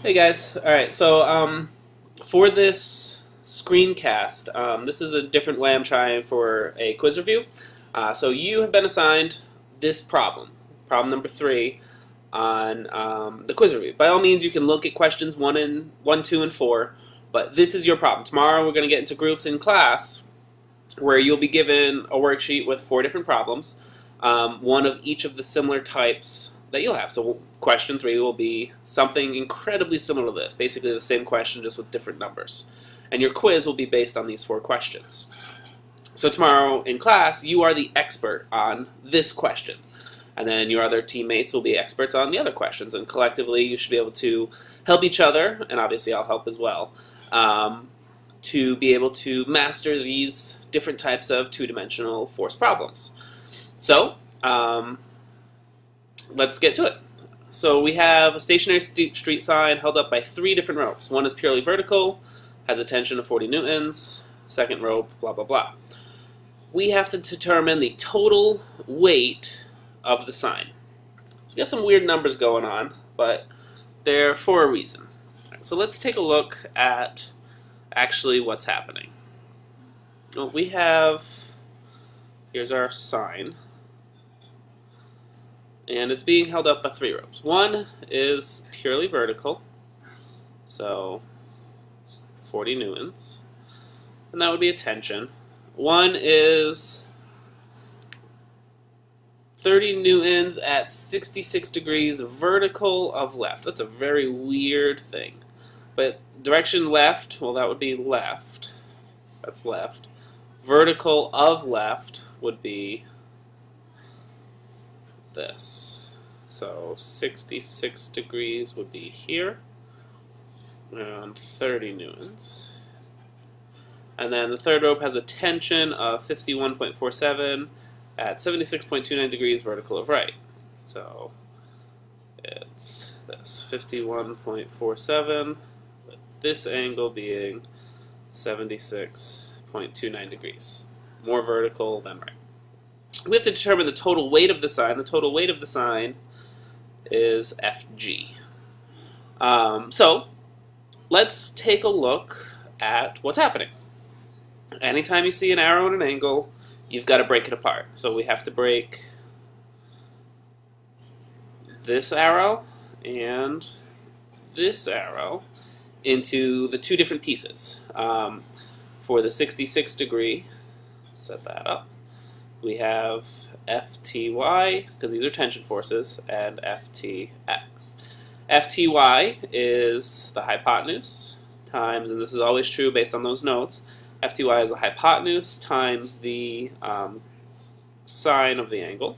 Hey guys, alright, so for this screencast, this is a different way I'm trying for a quiz review. So you have been assigned this problem number 3 on the quiz review. By all means, you can look at questions 1, 2, and 4, but this is your problem. Tomorrow we're going to get into groups in class where you'll be given a worksheet with 4 different problems, one of each of the similar types that you'll have. So question 3 will be something incredibly similar to this, basically the same question just with different numbers. And your quiz will be based on these 4 questions. So tomorrow in class, you are the expert on this question. And then your other teammates will be experts on the other questions. And collectively, you should be able to help each other, and obviously I'll help as well, to be able to master these different types of two-dimensional force problems. So, let's get to it. So we have a stationary street sign held up by 3 different ropes. One is purely vertical, has a tension of 40 newtons, second rope, blah, blah, blah. We have to determine the total weight of the sign. So we got some weird numbers going on, but they're for a reason. So let's take a look at actually what's happening. Well, we have, here's our sign, and it's being held up by 3 ropes. One is purely vertical, so 40 newtons, and that would be a tension. One is 30 newtons at 66 degrees vertical of left. That's a very weird thing. But direction left, well, that would be left. That's left. Vertical of left would be this. So 66 degrees would be here, around 30 newtons. And then the third rope has a tension of 51.47 at 76.29 degrees vertical of right. So it's this, 51.47, with this angle being 76.29 degrees. More vertical than right. We have to determine the total weight of the sign. The total weight of the sign is Fg. So let's take a look at what's happening. Anytime you see an arrow at an angle, you've got to break it apart. So we have to break this arrow and this arrow into the 2 different pieces. For the 66 degree, set that up, we have Fty, because these are tension forces, and Ftx. Fty is the hypotenuse times, and this is always true based on those notes, Fty is the hypotenuse times the sine of the angle,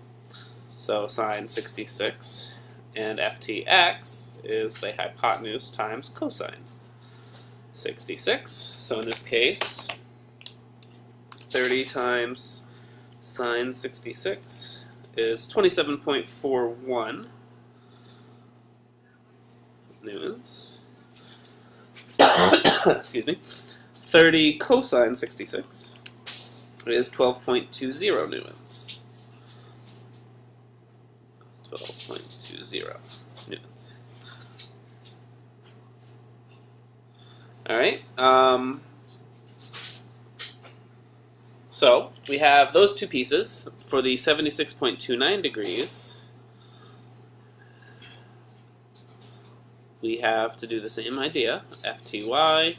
so sine 66, and Ftx is the hypotenuse times cosine 66. So in this case, 30 times sine 66 is 27.41 newtons. Excuse me. 30 cosine 66 is 12.20 newtons. 12.20 newtons. Alright, so we have those 2 pieces. For the 76.29 degrees, we have to do the same idea, Fty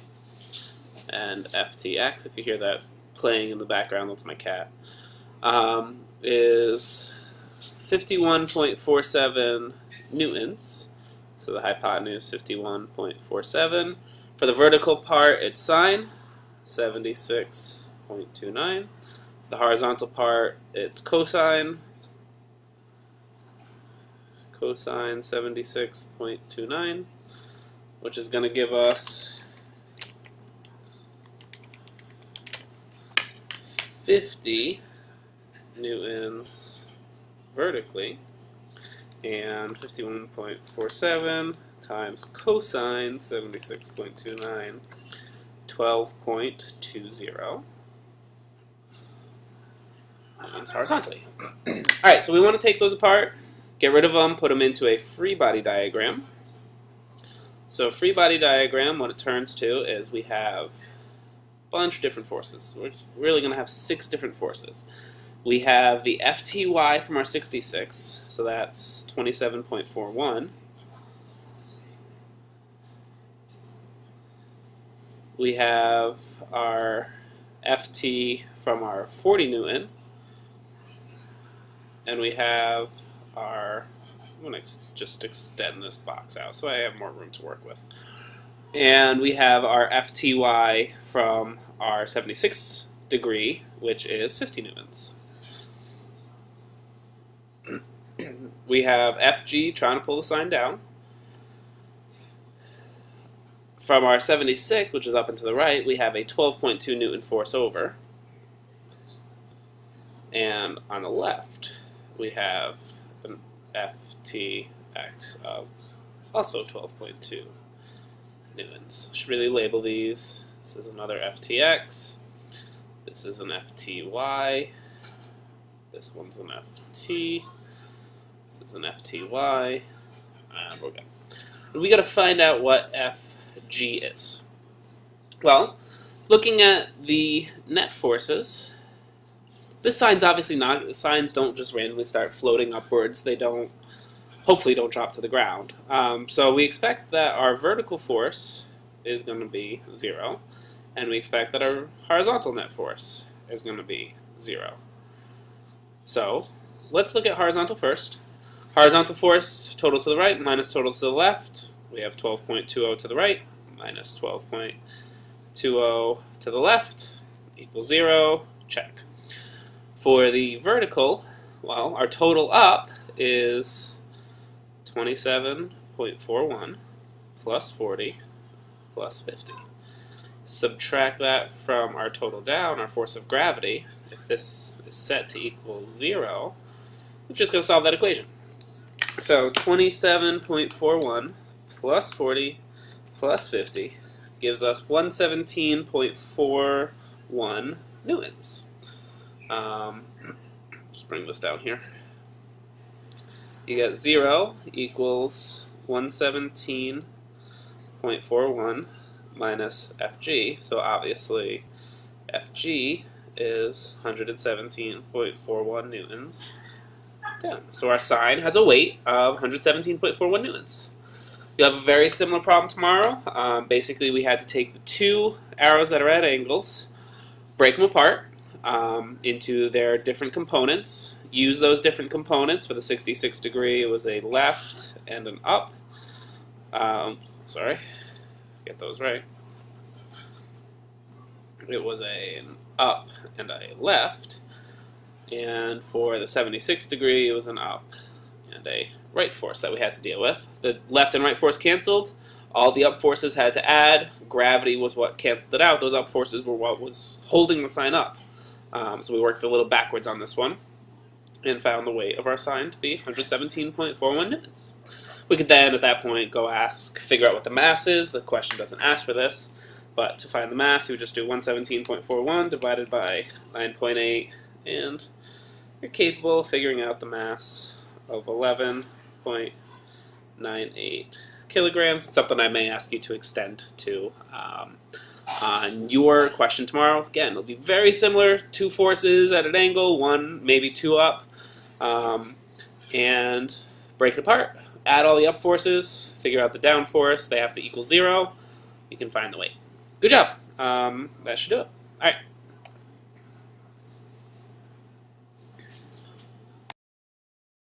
and Ftx, if you hear that playing in the background, that's my cat, is 51.47 newtons, so the hypotenuse 51.47. For the vertical part, it's sine, 76.29. For the horizontal part, it's cosine, 76.29, which is going to give us 50 newtons vertically, and 51.47 times cosine 76.29, 12.20 newtons horizontally. Alright, so we want to take those apart, get rid of them, put them into a free body diagram. So free body diagram, what it turns to is we have a bunch of different forces. We're really going to have 6 different forces. We have the FTY from our 66, so that's 27.41. We have our FT from our 40 Newton, and we have our, I'm going to just extend this box out so I have more room to work with. And we have our FTY from our 76 degree, which is 50 newtons. We have FG trying to pull the sign down. From our 76, which is up and to the right, we have a 12.2 Newton force over. And on the left, we have an FTX of also 12.2 newtons. Should really label these. This is another FTX. This is an FTY. This one's an FT. This is an FTY. And we're good. And we got to find out what FG is. Well, looking at the net forces, this sign's obviously not, the signs don't just randomly start floating upwards. They don't, hopefully don't drop to the ground. So we expect that our vertical force is going to be 0, and we expect that our horizontal net force is going to be 0. So let's look at horizontal first. Horizontal force, total to the right minus total to the left. We have 12.20 to the right minus 12.20 to the left equals 0. Check. For the vertical, well, our total up is 27.41 plus 40 plus 50. Subtract that from our total down, our force of gravity. If this is set to equal 0, we're just going to solve that equation. So 27.41 plus 40 plus 50 gives us 117.41 newtons. Just bring this down here. You get 0 equals 117.41 minus Fg, so obviously Fg is 117.41 newtons. Down. So our sign has a weight of 117.41 newtons. You'll have a very similar problem tomorrow. Basically, we had to take the 2 arrows that are at angles, break them apart into their different components, use those different components. For the 66 degree, it was a left and an up. Sorry, get those right. It was an up and a left. And for the 76 degree, it was an up and a right force that we had to deal with. The left and right force canceled. All the up forces had to add. Gravity was what canceled it out. Those up forces were what was holding the sign up. So we worked a little backwards on this one and found the weight of our sign to be 117.41 newtons. We could then, at that point, go figure out what the mass is. The question doesn't ask for this. But to find the mass, we would just do 117.41 divided by 9.8, and you're capable of figuring out the mass of 11.98 kilograms. It's something I may ask you to extend to on your question tomorrow. Again, it'll be very similar. 2 forces at an angle, 1, maybe 2 up, and break it apart. Add all the up forces, figure out the down force. They have to equal 0. You can find the weight. Good job. That should do it. All right.